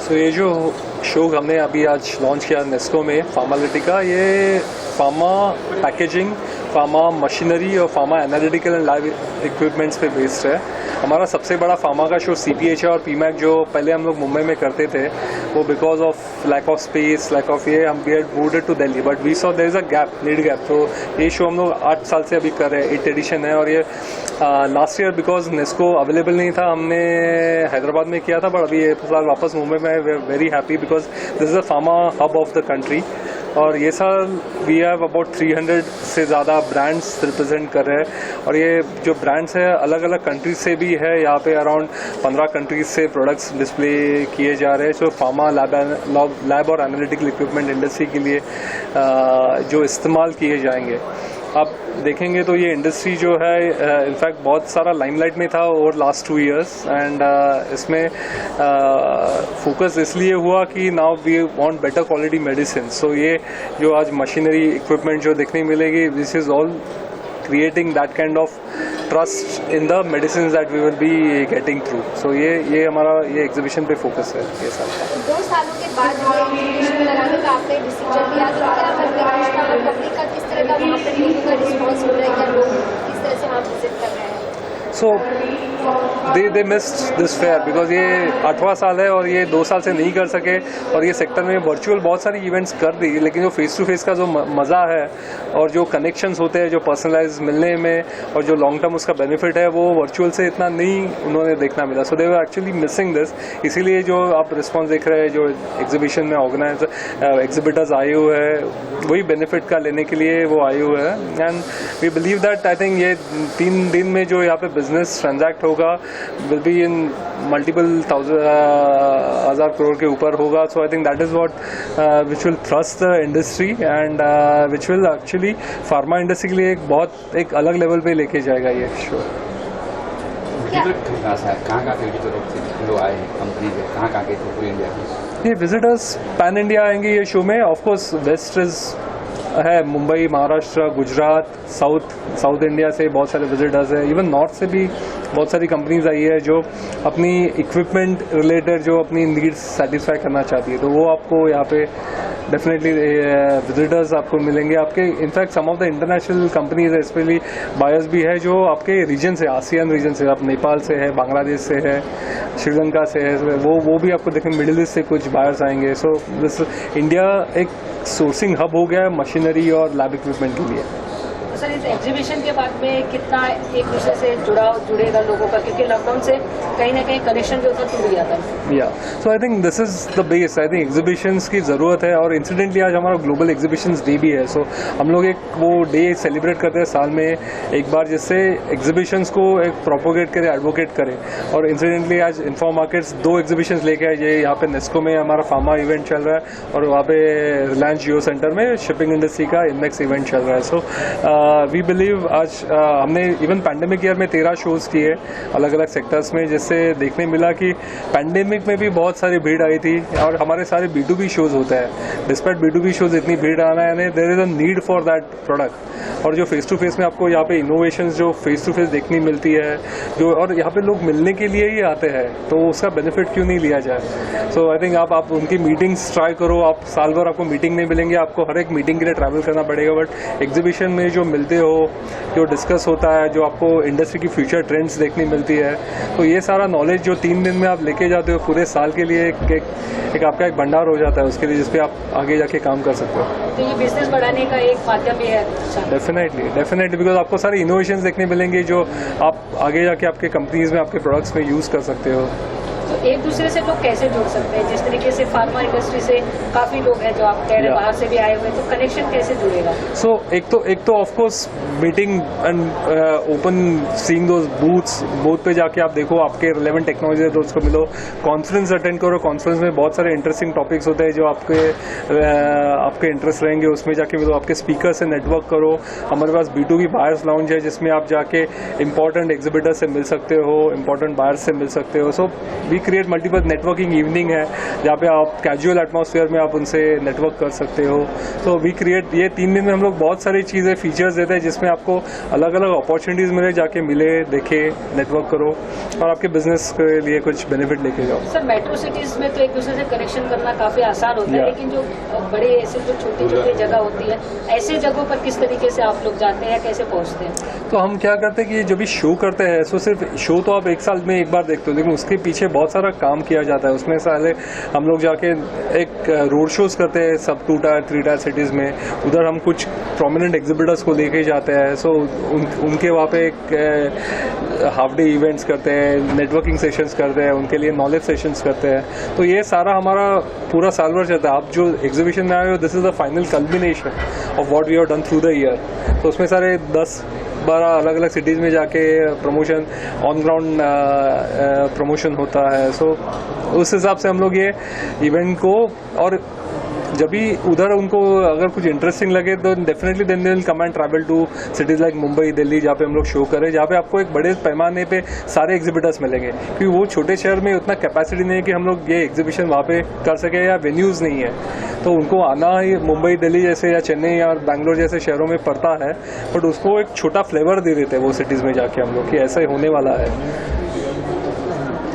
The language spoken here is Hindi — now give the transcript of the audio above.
सो ये जो शो हमने अभी आज लॉन्च किया नेस्को में फार्मालिटिका, ये फार्मा पैकेजिंग, फार्मा मशीनरी और pharma analytical and lab equipments पे बेस्ड है। हमारा सबसे बड़ा फार्मा का शो CPHI और PMAC जो पहले हम लोग मुंबई में करते थे, वो because of lack of space, lack of ये, हम we had moved to Delhi, but we saw there is a gap, need gap. तो ये शो हम लोग 8 साल से अभी कर रहे हैं, 8th एडिशन है। और ये last year because Nesco available नहीं था, हमने हैदराबाद में किया था, बट अभी ये साल वापस मुंबई में है। Very happy because this is a pharma hub of the country. और ये साल वी हैव अबाउट 300 से ज़्यादा ब्रांड्स रिप्रेजेंट कर रहे हैं। और ये जो ब्रांड्स है अलग अलग कंट्रीज से भी है, यहाँ पे अराउंड 15 कंट्रीज से प्रोडक्ट्स डिस्प्ले किए जा रहे हैं जो फार्मा लैब और एनालिटिकल इक्विपमेंट इंडस्ट्री के लिए जो इस्तेमाल किए जाएंगे। आप देखेंगे तो ये इंडस्ट्री जो है इनफैक्ट बहुत सारा लाइमलाइट में था ओवर लास्ट 2 years, एंड इसमें फोकस इसलिए हुआ कि now we want better quality medicine. So ये जो आज मशीनरी इक्विपमेंट जो देखने मिलेगी, this is all creating that kind of trust in the medicines that we will be getting through. So ये हमारा ये एग्जीबिशन पे फोकस है ये साल। 2 सालों के बाद एग्जीबिशन लगाने का आपने डिसीजन लिया, तो अगर आप पब्लिक का किस तरह का वहाँ पर लोगों का रिस्पॉन्स हो रहा है, या लोग किस तरह से वहाँ विजिट कर रहे हैं? So they missed this fair because ये 8वां साल है और ये 2 साल से नहीं कर सके। और ये सेक्टर में वर्चुअल बहुत सारी इवेंट्स कर दी, लेकिन जो फेस टू फेस का जो मज़ा है और जो कनेक्शंस होते हैं, जो पर्सनलाइज मिलने में और जो लॉन्ग टर्म उसका बेनिफिट है, वो वर्चुअल से इतना नहीं उन्होंने देखना मिला। सो दे वर एक्चुअली मिसिंग दिस। इसीलिए जो आप रिस्पॉन्स देख रहे हैं, जो एग्जीबिशन में ऑर्गेनाइज एग्जिबिटर्स आए हुए हैं, वही बेनिफिट का लेने के लिए वो आए हुए हैं। And we believe that I think ये 3 दिन में जो यहाँ पे बिजनेस ट्रांजैक्ट होगा विल बी इन मल्टीपल हज़ार करोड़ के ऊपर होगा। So I think that is what which will thrust the industry and which will actually pharma industry के लिए एक अलग लेवल पे लेके जाएगा ये शो। कहाँ के लोग आए हैं कंपनी से, कहाँ के पूरी इंडिया की? ये विजिटर्स पैन इंडिया आएंगे ये शो में। ऑफकोर्स वेस्ट है, मुंबई, महाराष्ट्र, गुजरात, साउथ इंडिया से बहुत सारे विजिटर्स हैं। इवन नॉर्थ से भी बहुत सारी कंपनीज आई है जो अपनी इक्विपमेंट रिलेटेड जो अपनी नीड्स सेटिस्फाई करना चाहती है। तो वो आपको यहाँ पे डेफिनेटली विजिटर्स आपको मिलेंगे। आपके in fact some of the international companies specially buyers भी है जो आपके रीजन से, आसियान रीजन से, आप नेपाल से है, बांग्लादेश से है, श्रीलंका से है, वो भी आपको देखें, मिडिल ईस्ट से कुछ बायर्स आएंगे। सो दिस इंडिया एक सोर्सिंग हब हो गया है मशीनरी और लैब इक्विपमेंट के लिए। सर, इस एग्जीबिशन के बाद में कितना एक दूसरे से जुड़ेगा लोगों का, क्योंकि लॉकडाउन से कहीं ना कहीं कनेक्शन जो था टूट गया था। या so I think this is the base. I think exhibitions की ज़रूरत है और इंसिडेंटली आज हमारा ग्लोबल एग्जीबिशंस डे भी है। सो हम लोग एक वो डे सेलिब्रेट करते हैं साल में एक बार, जिससे एग्जीबिशंस को एक प्रोपोगेट करें, एडवोकेट करें। और इंसिडेंटली आज इन्फॉर्म मार्केट्स 2 एग्जीबिशंस लेके आए। ये यहाँ पे नेस्को में हमारा फार्मा इवेंट चल रहा है और वहाँ पे रिलायंस जियो सेंटर में शिपिंग इंडस्ट्री का इनमेक्स इवेंट चल रहा है। सो वी बिलीव आज हमने इवन पैंडेमिक ईयर में 13 शोज़ किए अलग अलग सेक्टर्स में, जिससे देखने मिला कि पैंडेमिक में भी बहुत सारी भीड़ आई थी। और हमारे सारे B2B शोज़ होते हैं, डिस्पाइट B2B शोज़ इतनी भीड़ आना है, there is a need for that product. और जो फेस टू फेस में आपको यहाँ पे इनोवेशंस जो फेस टू फेस देखनी मिलती है, जो और यहाँ पे लोग मिलने के लिए ही आते हैं, तो उसका बेनिफिट क्यों नहीं लिया जाए। सो आई थिंक आप उनकी मीटिंग्स ट्राई करो। आप साल भर आपको मीटिंग नहीं मिलेंगे, आपको हर एक मीटिंग के लिए ट्रैवल करना पड़ेगा, बट एग्जीबिशन में जो मिलते हो, जो डिस्कस होता है, जो आपको इंडस्ट्री की फ्यूचर ट्रेंड्स देखने मिलती है, तो ये सारा नॉलेज जो 3 दिन में आप लेके जाते हो पूरे साल के लिए एक आपका एक भंडार हो जाता है उसके लिए, जिसपे आप आगे जाके काम कर सकते हो। तो ये बिजनेस बढ़ाने का एक माध्यम भी है। डेफिनेटली बिकॉज आपको सारे इनोवेशंस देखने मिलेंगे जो आप आगे जाके आपके कंपनीज में, आपके प्रोडक्ट्स में यूज कर सकते हो। तो एक दूसरे से लोग कैसे जुड़ सकते हैं? जिस तरीके से फार्मा इंडस्ट्री से काफी लोग हैं जो आप कह रहे हैं बाहर से भी आए हुए हैं, तो कनेक्शन कैसे जुड़ेगा? सो एक तो of course meeting and open seeing those booth पे जाके आप देखो, आपके रिलेवेंट टेक्नोलॉजी है तो उसको मिलो। कॉन्फ्रेंस अटेंड करो, कॉन्फ्रेंस में बहुत सारे इंटरेस्टिंग टॉपिक्स होते हैं जो आपके इंटरेस्ट रहेंगे, उसमें जाके मिलो। आपके स्पीकर से नेटवर्क करो। हमारे पास B2B बायर्स लाउंज है जिसमें आप जाके इंपॉर्टेंट एग्जिबिटर से मिल सकते हो, इंपॉर्टेंट बायर्स से मिल सकते हो। So we create multiple networking evening है जहाँ पे आप कैजुअल एटमॉस्फेयर में आप उनसे नेटवर्क कर सकते हो। तो वी क्रिएट ये 3 दिन में हम लोग बहुत सारी चीज़ें फीचर्स देते हैं जिसमें आपको अलग अलग अपॉर्चुनिटीज़ मिले, जाके मिले, देखे, नेटवर्क करो और आपके बिजनेस के लिए कुछ बेनिफिट लेके जाओ। सर मेट्रो सिटीज में तो एक दूसरे से कनेक्शन करना काफी आसान होता है, लेकिन जो बड़े ऐसे जो छोटी छोटी जगह होती है, ऐसे जगहों पर किस तरीके से आप लोग जाते हैं, कैसे पहुंचते हैं? तो हम क्या करते हैं कि जब भी शो करते हैं तो सिर्फ शो तो आप एक साल में एक बार देखते हो, लेकिन उसके पीछे बहुत सारा काम किया जाता है। उसमें सारे हम लोग जाके एक रोड शोज करते हैं सब 2 टायर 3 टायर सिटीज में। उधर हम कुछ प्रोमिनेंट एग्जिबिटर्स को लेके जाते हैं। सो उनके वहाँ पे एक हाफ डे इवेंट्स करते हैं, नेटवर्किंग सेशंस करते हैं, उनके लिए नॉलेज सेशंस करते हैं। तो ये सारा हमारा पूरा साल भर चलता है। आप जो एग्जीबिशन में आए हो, this is the final culmination of what we have done through the year. तो उसमें सारे 10-12 अलग अलग सिटीज़ में जाके प्रमोशन, ऑन ग्राउंड प्रमोशन होता है। सो उस हिसाब से हम लोग ये इवेंट को, और जब भी उधर उनको अगर कुछ इंटरेस्टिंग लगे तो definitely then they will come and travel to cities like Mumbai, Delhi, जहाँ पे हम लोग शो करें, जहाँ पे आपको एक बड़े पैमाने पे सारे एग्जिबिटर्स मिलेंगे। क्योंकि वो छोटे शहर में उतना कैपेसिटी नहीं है कि हम लोग ये एग्जीबिशन वहाँ पे कर सके, या वेन्यूज़ नहीं है। तो उनको आना ही मुंबई, दिल्ली जैसे या चेन्नई या बैंगलोर जैसे शहरों में पड़ता है, बट उसको एक छोटा फ्लेवर दे देते हैं वो सिटीज़ में जाके हम लोग कि ऐसा ही होने वाला है।